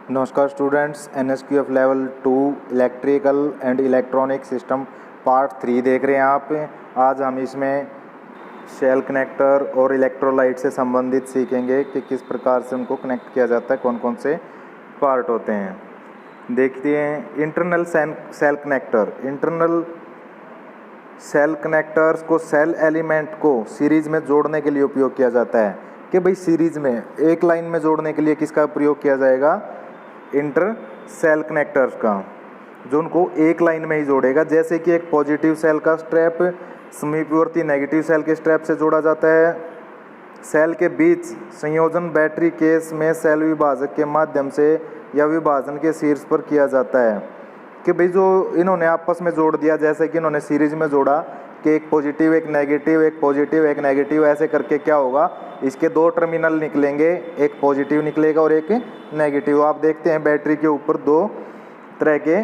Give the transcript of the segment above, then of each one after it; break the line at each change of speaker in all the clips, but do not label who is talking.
नमस्कार students, NSQF level 2 electrical and electronic system part 3 देख रहे हैं आप। आज हम इसमें शेल कनेक्टर और इलेक्ट्रोलाइट से संबंधित सीखेंगे कि किस प्रकार से उनको कनेक्ट किया जाता है, कौन कौन से पार्ट होते हैं। देखते हैं internal cell connector. Internal cell connectors को सेल एलिमेंट को सीरीज में जोड़ने के लिए उपयोग किया जाता है। कि भाई सीरीज में एक लाइन में जोड़ने के लिए किसका प्रयोग किया जाएगा? इंटर सेल कनेक्टर्स का, जो उनको एक लाइन में ही जोड़ेगा। जैसे कि एक पॉजिटिव सेल का स्ट्रैप समीपवर्ती नेगेटिव सेल के स्ट्रैप से जोड़ा जाता है। सेल के बीच संयोजन बैटरी केस में सेल विभाजक के माध्यम से या विभाजन के शीर्ष पर किया जाता है। कि भाई जो इन्होंने आपस में जोड़ दिया, जैसे कि इन्होंने सीरीज में जोड़ा कि एक पॉजिटिव एक नेगेटिव, एक पॉजिटिव एक नेगेटिव, ऐसे करके क्या होगा, इसके दो टर्मिनल निकलेंगे, एक पॉजिटिव निकलेगा और एक नेगेटिव। आप देखते हैं बैटरी के ऊपर दो तरह के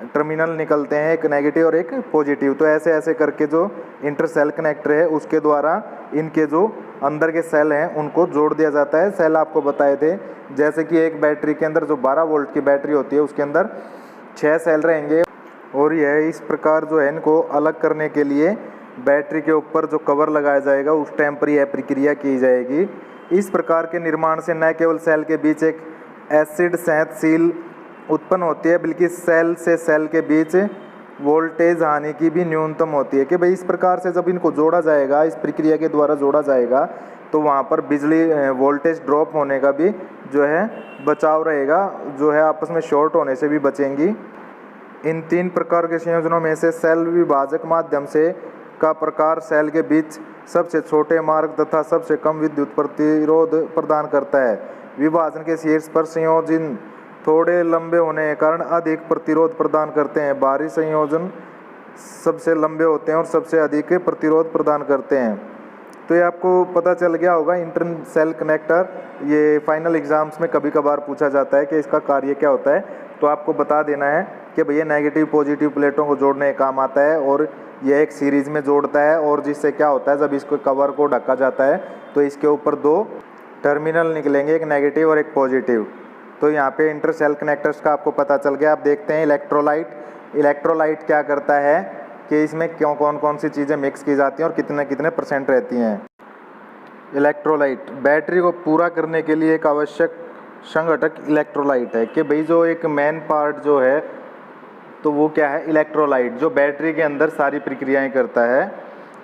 टर्मिनल निकलते हैं, एक नेगेटिव और एक पॉजिटिव। तो ऐसे ऐसे करके जो इंटर सेल कनेक्टर है उसके द्वारा इनके जो अंदर के सेल हैं उनको जोड़ दिया जाता है। सेल आपको बताए थे, जैसे कि एक बैटरी के अंदर जो 12 वोल्ट की बैटरी होती है उसके अंदर 6 सेल रहेंगे, और यह इस प्रकार जो है इनको अलग करने के लिए बैटरी के ऊपर जो कवर लगाया जाएगा उस टाइम पर यह प्रक्रिया की जाएगी। इस प्रकार के निर्माण से न केवल सेल के बीच एक एसिड संयतशील उत्पन्न होती है, बल्कि सेल से सेल के बीच वोल्टेज हानि की भी न्यूनतम होती है। कि भाई इस प्रकार से जब इनको जोड़ा जाएगा, इस प्रक्रिया के द्वारा जोड़ा जाएगा, तो वहाँ पर बिजली वोल्टेज ड्रॉप होने का भी जो है बचाव रहेगा, जो है आपस में शॉर्ट होने से भी बचेंगी। इन 3 प्रकार के संयोजनों में से सेल विभाजक माध्यम से का प्रकार सेल के बीच सबसे छोटे मार्ग तथा सबसे कम विद्युत प्रतिरोध प्रदान करता है। विभाजन के शीर्ष पर संयोजन थोड़े लंबे होने के कारण अधिक प्रतिरोध प्रदान करते हैं। बाहरी संयोजन सबसे लंबे होते हैं और सबसे अधिक प्रतिरोध प्रदान करते हैं। तो ये आपको पता चल गया होगा इंटरनल सेल कनेक्टर। ये फाइनल एग्जाम्स में कभी कभार पूछा जाता है कि इसका कार्य क्या होता है, तो आपको बता देना है कि भैया नेगेटिव पॉजिटिव प्लेटों को जोड़ने का काम आता है, और यह एक सीरीज में जोड़ता है। और जिससे क्या होता है, जब इसको कवर को ढका जाता है तो इसके ऊपर 2 टर्मिनल निकलेंगे, एक नेगेटिव और एक पॉजिटिव। तो यहाँ पे इंटर सेल कनेक्टर्स का आपको पता चल गया। आप देखते हैं इलेक्ट्रोलाइट। इलेक्ट्रोलाइट क्या करता है कि इसमें क्यों कौन कौन सी चीज़ें मिक्स की जाती हैं और कितने कितने % रहती हैं। इलेक्ट्रोलाइट बैटरी को पूरा करने के लिए एक आवश्यक संघटक इलेक्ट्रोलाइट है। कि भाई जो एक मेन पार्ट जो है तो वो क्या है? इलेक्ट्रोलाइट, जो बैटरी के अंदर सारी प्रक्रियाएं करता है।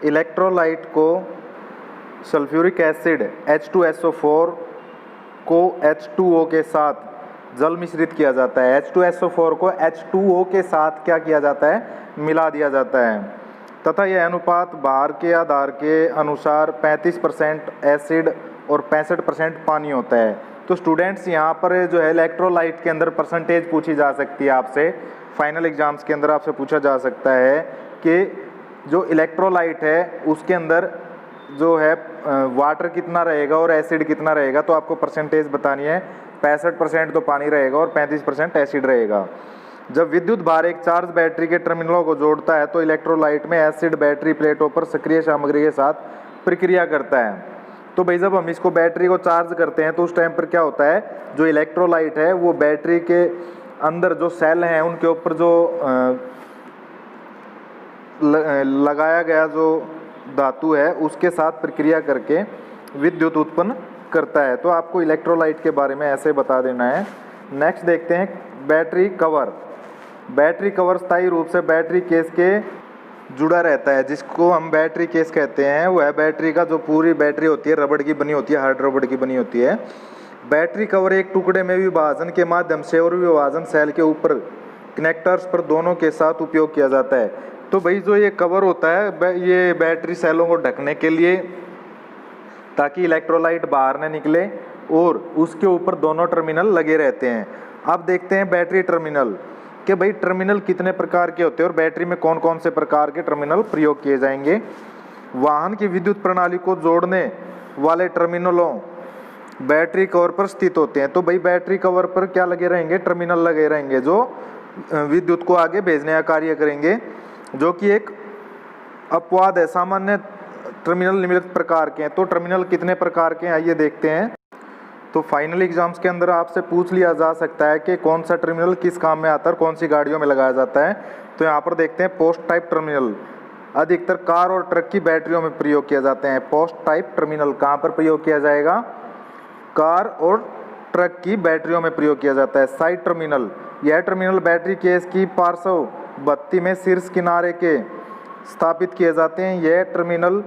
इलेक्ट्रोलाइट को सल्फ्यूरिक एसिड H2SO4 को H2O के साथ जल मिश्रित किया जाता है। H2SO4 को H2O के साथ क्या किया जाता है? मिला दिया जाता है, तथा यह अनुपात बाहर के आधार के अनुसार 35% एसिड और 65% पानी होता है। तो स्टूडेंट्स यहाँ पर जो है इलेक्ट्रोलाइट के अंदर परसेंटेज पूछी जा सकती है आपसे, फाइनल एग्जाम्स के अंदर आपसे पूछा जा सकता है कि जो इलेक्ट्रोलाइट है उसके अंदर जो है वाटर कितना रहेगा और एसिड कितना रहेगा। तो आपको परसेंटेज बतानी है। 65% तो पानी रहेगा और 35% एसिड रहेगा। जब विद्युत भार एक चार्ज बैटरी के टर्मिनलों को जोड़ता है तो इलेक्ट्रोलाइट में एसिड बैटरी प्लेटों पर सक्रिय सामग्री के साथ प्रक्रिया करता है। तो भाई जब हम इसको बैटरी को चार्ज करते हैं तो उस टाइम पर क्या होता है, जो इलेक्ट्रोलाइट है वो बैटरी के अंदर जो सेल हैं उनके ऊपर जो लगाया गया जो धातु है उसके साथ प्रक्रिया करके विद्युत उत्पन्न करता है। तो आपको इलेक्ट्रोलाइट के बारे में ऐसे बता देना है। नेक्स्ट देखते हैं बैटरी कवर। बैटरी कवर स्थायी रूप से बैटरी केस के जुड़ा रहता है, जिसको हम बैटरी केस कहते हैं। वह बैटरी का जो पूरी बैटरी होती है रबड़ की बनी होती है, हार्ड रबड़ की बनी होती है। बैटरी कवर एक टुकड़े में विभाजन के माध्यम से और विभाजन सेल के ऊपर कनेक्टर्स पर दोनों के साथ उपयोग किया जाता है। तो भाई जो ये कवर होता है ये बैटरी सेलों को ढकने के लिए, ताकि इलेक्ट्रोलाइट बाहर न निकले, और उसके ऊपर दोनों टर्मिनल लगे रहते हैं। अब देखते हैं बैटरी टर्मिनल कि भाई टर्मिनल कितने प्रकार के होते हैं और बैटरी में कौन कौन से प्रकार के टर्मिनल प्रयोग किए जाएंगे। वाहन की विद्युत प्रणाली को जोड़ने वाले टर्मिनलों बैटरी कवर पर स्थित होते हैं। तो भाई बैटरी कवर पर क्या लगे रहेंगे? टर्मिनल लगे रहेंगे जो विद्युत को आगे भेजने का कार्य करेंगे, जो कि एक अपवाद है। सामान्य टर्मिनल निम्नलिखित प्रकार के हैं। तो टर्मिनल कितने प्रकार के हैं आइए देखते हैं। तो फाइनल एग्जाम्स के अंदर आपसे पूछ लिया जा सकता है कि कौन सा टर्मिनल किस काम में आता है और कौन सी गाड़ियों में लगाया जाता है। तो यहाँ पर देखते हैं पोस्ट टाइप टर्मिनल अधिकतर कार और ट्रक की बैटरियों में प्रयोग किया जाते हैं। पोस्ट टाइप टर्मिनल कहाँ पर प्रयोग किया जाएगा? कार और ट्रक की बैटरियों में प्रयोग किया जाता है। साइड टर्मिनल, यह टर्मिनल बैटरी केस की पार्श्व बत्ती में शीर्ष किनारे के स्थापित किए जाते हैं। यह टर्मिनल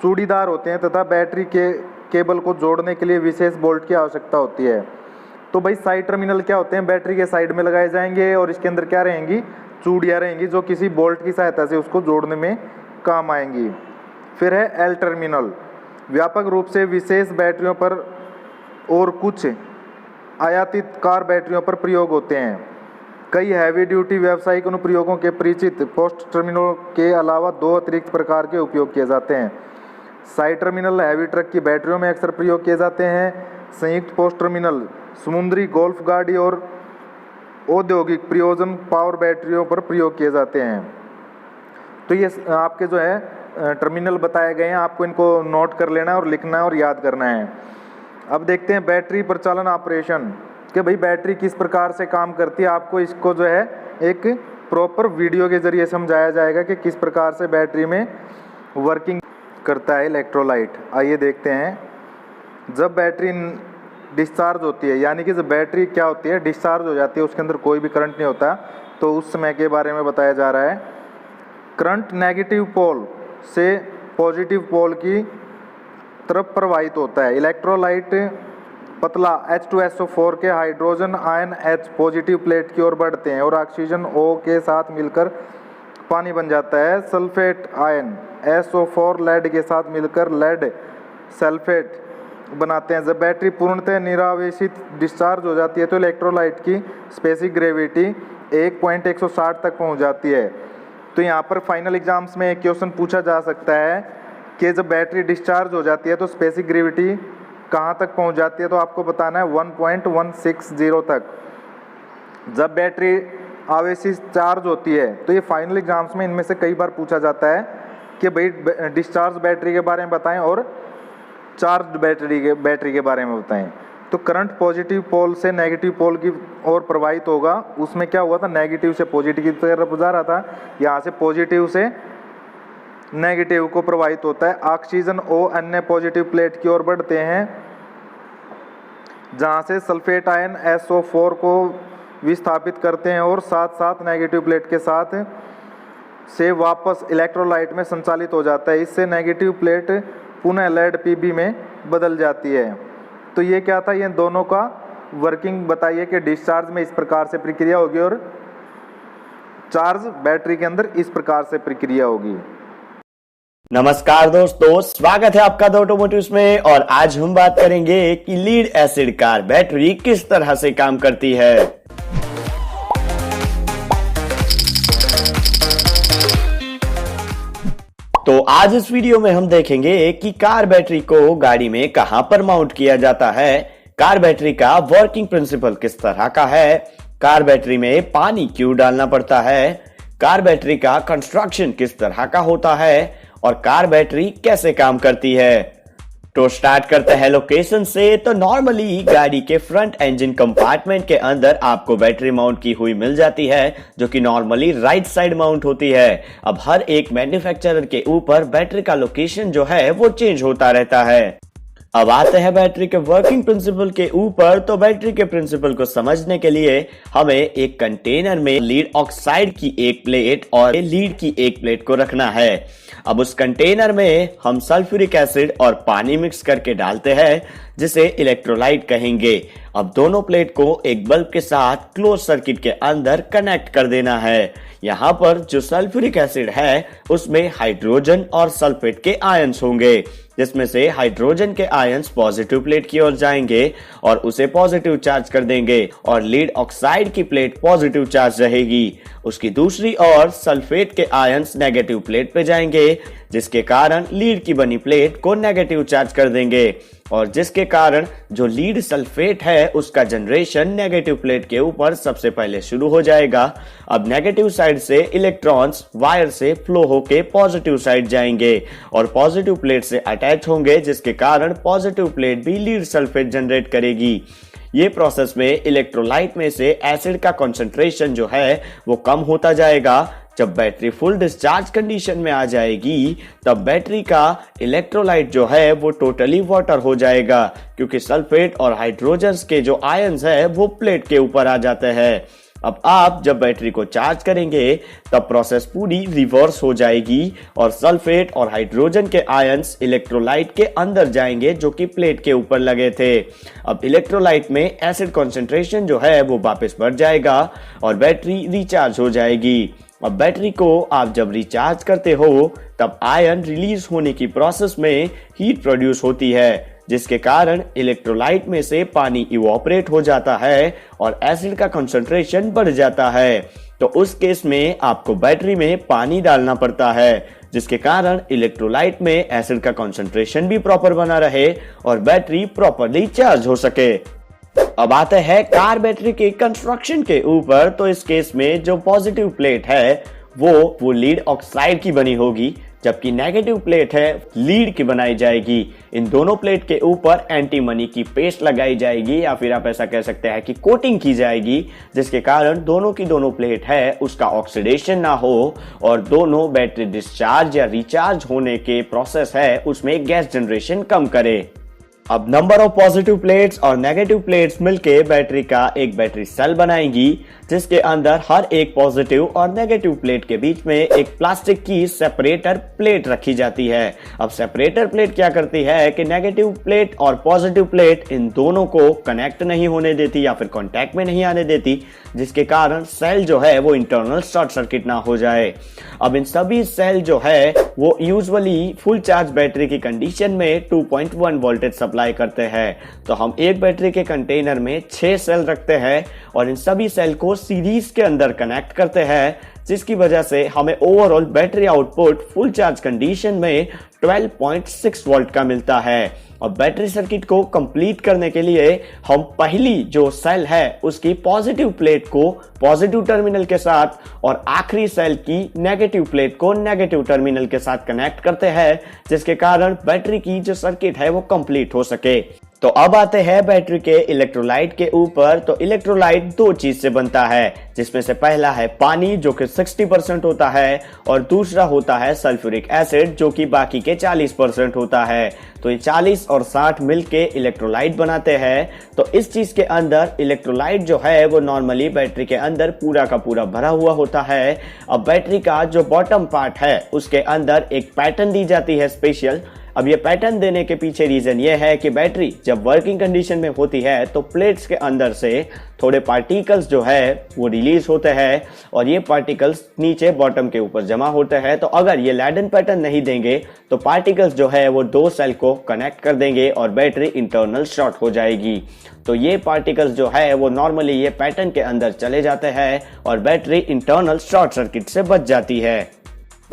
चूड़ीदार होते हैं तथा बैटरी के केबल को जोड़ने के लिए विशेष बोल्ट की आवश्यकता होती है। तो भाई साइड टर्मिनल क्या होते हैं? बैटरी के साइड में लगाए जाएंगे और इसके अंदर क्या रहेंगी? चूड़ियाँ रहेंगी जो किसी बोल्ट की सहायता से उसको जोड़ने में काम आएंगी। फिर है एल टर्मिनल, व्यापक रूप से विशेष बैटरियों पर और कुछ आयातित कार बैटरियों पर प्रयोग होते हैं। कई हैवी ड्यूटी व्यावसायिक अनुप्रयोगों के परिचित पोस्ट टर्मिनल के अलावा दो अतिरिक्त प्रकार के उपयोग किए जाते हैं। साइड टर्मिनल हैवी ट्रक की बैटरियों में अक्सर प्रयोग किए जाते हैं। संयुक्त पोस्ट टर्मिनल समुद्री गोल्फ गाड़ी और औद्योगिक प्रयोजन पावर बैटरियों पर प्रयोग किए जाते हैं। तो ये आपके जो है टर्मिनल बताए गए हैं, आपको इनको नोट कर लेना है और लिखना है और याद करना है। अब देखते हैं बैटरी परिचालन ऑपरेशन कि भाई बैटरी किस प्रकार से काम करती है। आपको इसको जो है एक प्रॉपर वीडियो के जरिए समझाया जाएगा कि किस प्रकार से बैटरी में वर्किंग करता है इलेक्ट्रोलाइट। आइए देखते हैं। जब बैटरी डिस्चार्ज होती है, यानी कि जब बैटरी क्या होती है? डिस्चार्ज हो जाती है, उसके अंदर कोई भी करंट नहीं होता, तो उस समय के बारे में बताया जा रहा है। करंट नेगेटिव पोल से पॉजिटिव पोल की तरफ प्रवाहित होता है। इलेक्ट्रोलाइट पतला H2SO4 के hydrogen ion H positive plate की ओर बढ़ते हैं और ऑक्सीजन O के साथ मिलकर पानी बन जाता है। सल्फेट आयन SO4 लेड के साथ मिलकर लेड सल्फेट बनाते हैं। जब बैटरी पूर्णतः निरावेशित डिस्चार्ज हो जाती है तो इलेक्ट्रोलाइट की स्पेसिफिक ग्रेविटी 1.160 तक पहुंच जाती है। तो यहाँ पर फाइनल एग्जाम्स में एक क्वेश्चन पूछा जा सकता है कि जब बैटरी डिस्चार्ज हो जाती है तो स्पेसिफिक ग्रेविटी कहाँ तक पहुँच जाती है? तो आपको बताना है 1.160 तक। जब बैटरी आवेशित चार्ज होती है तो ये फाइनल एग्जाम्स में इनमें से कई बार पूछा जाता है कि भाई डिस्चार्ज बैटरी के बारे में बताएं और चार्ज बैटरी के बारे में बताएं। तो करंट पॉजिटिव पोल से नेगेटिव पोल की ओर प्रवाहित होगा। उसमें क्या हुआ था? नेगेटिव से पॉजिटिव की तरफ जा रहा था, यहाँ से पॉजिटिव से नेगेटिव को प्रवाहित होता है। ऑक्सीजन O अन्य पॉजिटिव प्लेट की ओर बढ़ते हैं, जहाँ से सल्फेट आयन SO4 को विस्थापित करते हैं और साथ साथ नेगेटिव प्लेट के साथ से वापस इलेक्ट्रोलाइट में संचालित हो जाता है। इससे नेगेटिव प्लेट पुनः लेड Pb में बदल जाती है। तो ये क्या था? ये दोनों का वर्किंग बताइए कि डिस्चार्ज में इस प्रकार से प्रक्रिया होगी और चार्ज बैटरी के अंदर इस प्रकार से प्रक्रिया होगी।
नमस्कार दोस्तों, स्वागत है आपका द ऑटोमोटिव्स में। और आज हम बात करेंगे कि लीड एसिड कार बैटरी किस तरह से काम करती है। तो आज इस वीडियो में हम देखेंगे कि कार बैटरी को गाड़ी में कहां पर माउंट किया जाता है, कार बैटरी का वर्किंग प्रिंसिपल किस तरह का है, कार बैटरी में पानी क्यों डालना पड़ता है, कार बैटरी का कंस्ट्रक्शन किस तरह का होता है और कार बैटरी कैसे काम करती है। तो स्टार्ट करते हैं लोकेशन से। तो नॉर्मली गाड़ी के फ्रंट इंजन कंपार्टमेंट के अंदर आपको बैटरी माउंट की हुई मिल जाती है, जो कि नॉर्मली राइट साइड माउंट होती है। अब हर एक मैन्युफैक्चरर के ऊपर बैटरी का लोकेशन जो है वो चेंज होता रहता है। अब आते हैं बैटरी के वर्किंग प्रिंसिपल के ऊपर। तो बैटरी के प्रिंसिपल को समझने के लिए हमें एक कंटेनर में लीड ऑक्साइड की एक प्लेट और लीड की एक प्लेट को रखना है। अब उस कंटेनर में हम सल्फ्यूरिक एसिड और पानी मिक्स करके डालते हैं, जिसे इलेक्ट्रोलाइट कहेंगे। अब दोनों प्लेट को एक बल्ब के साथ क्लोज सर्किट के अंदर कनेक्ट कर देना है। यहाँ पर जो सल्फ्यूरिक एसिड है उसमें हाइड्रोजन और सल्फेट के आयंस होंगे, जिसमें से हाइड्रोजन के आयंस पॉजिटिव प्लेट की ओर जाएंगे और उसे पॉजिटिव चार्ज कर देंगे और लीड ऑक्साइड की प्लेट पॉजिटिव चार्ज रहेगी। उसकी दूसरी ओर सल्फेट के आयंस नेगेटिव प्लेट पे जाएंगे, जिसके कारण लीड की बनी प्लेट को नेगेटिव चार्ज कर देंगे। और जिसके कारण जो लीड सल्फेट है उसका जनरेशन नेगेटिव प्लेट के ऊपर सबसे पहले शुरू हो जाएगा। अब नेगेटिव साइड से इलेक्ट्रॉन्स वायर से फ्लो होके पॉजिटिव साइड जाएंगे और पॉजिटिव प्लेट से अटैच होंगे, जिसके कारण पॉजिटिव प्लेट भी लीड सल्फेट जनरेट करेगी। ये प्रोसेस में इलेक्ट्रोलाइट में से एसिड का कंसंट्रेशन जो है वो कम होता जाएगा। जब बैटरी फुल डिस्चार्ज कंडीशन में आ जाएगी तब बैटरी का इलेक्ट्रोलाइट जो है वो टोटली वाटर हो जाएगा, क्योंकि सल्फेट और हाइड्रोजन के जो आयंस है वो प्लेट के ऊपर आ जाते हैं। अब आप जब बैटरी को चार्ज करेंगे तब प्रोसेस पूरी रिवर्स हो जाएगी और सल्फेट और हाइड्रोजन के आयंस इलेक्ट्रोलाइट के अंदर जाएंगे जो कि प्लेट के ऊपर लगे थे। अब इलेक्ट्रोलाइट में एसिड कंसंट्रेशन जो है वो वापस बढ़ जाएगा और बैटरी रिचार्ज हो जाएगी। अब बैटरी को आप जब रिचार्ज करते हो तब आयन रिलीज होने की प्रोसेस में हीट प्रोड्यूस होती है, जिसके कारण इलेक्ट्रोलाइट में से पानी इवोपरेट हो जाता है और एसिड का कंसंट्रेशन बढ़ जाता है। तो उस केस में आपको बैटरी में पानी डालना पड़ता है, जिसके कारण इलेक्ट्रोलाइट में एसिड का कंसंट्रेशन भी प्रॉपर बना रहे और बैटरी प्रॉपरली चार्ज हो सके। अब आते हैं कार बैटरी के कंस्ट्रक्शन के ऊपर। तो इस केस में जो पॉजिटिव प्लेट है वो लीड ऑक्साइड की बनी होगी, जबकि नेगेटिव प्लेट है लीड की बनाई जाएगी। इन दोनों प्लेट के ऊपर एंटीमनी की पेस्ट लगाई जाएगी या फिर आप ऐसा कह सकते हैं कि कोटिंग की जाएगी, जिसके कारण दोनों की दोनों प्लेट है उसका ऑक्सीडेशन ना हो और दोनों बैटरी डिस्चार्ज या रिचार्ज होने के प्रोसेस है उसमें गैस जनरेशन कम करे। अब नंबर ऑफ पॉजिटिव प्लेट्स और नेगेटिव प्लेट्स मिलके बैटरी का एक बैटरी सेल बनाएंगी, जिसके अंदर हर एक पॉजिटिव और नेगेटिव प्लेट के बीच में एक प्लास्टिक की सेपरेटर प्लेट रखी जाती है। अब सेपरेटर प्लेट क्या करती है कि नेगेटिव प्लेट और पॉजिटिव प्लेट इन दोनों को कनेक्ट नहीं होने देती या फिर कांटेक्ट में नहीं आने देती, जिसके कारण सेल जो है वो इंटरनल शॉर्ट सर्किट ना हो जाए। अब इन सभी सेल जो है वो यूजुअली फुल चार्ज बैटरी की कंडीशन में 2.1 वोल्टेज सप्लाई करते हैं। तो हम एक बैटरी के कंटेनर में 6 सेल रखते हैं और इन सभी सेल को सीरीज के अंदर कनेक्ट करते हैं, जिसकी वजह से हमें overall battery output full charge condition में 12.6 वोल्ट का मिलता है। और बैटरी सर्किट को कंप्लीट करने के लिए हम पहली जो सेल है उसकी पॉजिटिव प्लेट को पॉजिटिव टर्मिनल के साथ और आखिरी सेल की नेगेटिव प्लेट को नेगेटिव टर्मिनल के साथ कनेक्ट करते हैं, जिसके कारण बैटरी की जो सर्किट है वो कंप्लीट हो सके। तो अब आते हैं बैटरी के इलेक्ट्रोलाइट के ऊपर। तो इलेक्ट्रोलाइट दो चीज से बनता है, जिसमें से पहला है पानी जो कि 60% होता है और दूसरा होता है सल्फ्यूरिक एसिड जो कि बाकी के 40% होता है। तो ये 40 और 60 मिलके इलेक्ट्रोलाइट बनाते हैं। तो इस चीज के अंदर इलेक्ट्रोलाइट जो है वो नॉर्मली बैटरी के अंदर पूरा का पूरा भरा हुआ होता है। अब बैटरी का जो बॉटम पार्ट है उसके अंदर एक पैटर्न दी जाती है स्पेशल। अब ये पैटर्न देने के पीछे रीजन ये है कि बैटरी जब वर्किंग कंडीशन में होती है तो प्लेट्स के अंदर से थोड़े पार्टिकल्स जो है वो रिलीज होते हैं और ये पार्टिकल्स नीचे बॉटम के ऊपर जमा होते हैं। तो अगर ये लैडन पैटर्न नहीं देंगे तो पार्टिकल्स जो है वो दो सेल को कनेक्ट कर देंगे और बैटरी इंटरनल शॉर्ट हो जाएगी। तो ये पार्टिकल्स जो है वो नॉर्मली ये पैटर्न के अंदर चले जाते हैं और बैटरी इंटरनल शॉर्ट सर्किट से बच जाती है।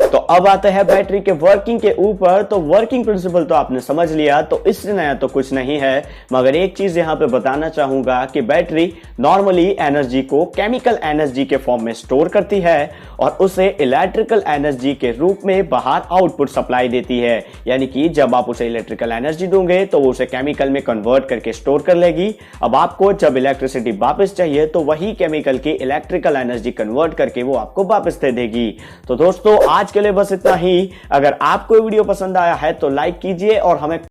तो अब आते हैं बैटरी के वर्किंग के ऊपर। तो वर्किंग प्रिंसिपल तो आपने समझ लिया, तो इससे नया तो कुछ नहीं है, मगर एक चीज यहां पे बताना चाहूंगा कि बैटरी नॉर्मली एनर्जी को केमिकल एनर्जी के फॉर्म में स्टोर करती है और उसे इलेक्ट्रिकल एनर्जी के रूप में बाहर आउटपुट सप्लाई देती है। यानी कि जब आप उसे इलेक्ट्रिकल एनर्जी दोगे तो वो उसे केमिकल में कन्वर्ट करके स्टोर कर लेगी। अब आपको जब इलेक्ट्रिसिटी वापस चाहिए तो वही केमिकल की इलेक्ट्रिकल एनर्जी कन्वर्ट करके वो आपको वापस दे देगी। तो दोस्तों आज के लिए बस इतना ही। अगर आपको वीडियो पसंद आया है तो लाइक कीजिए और हमें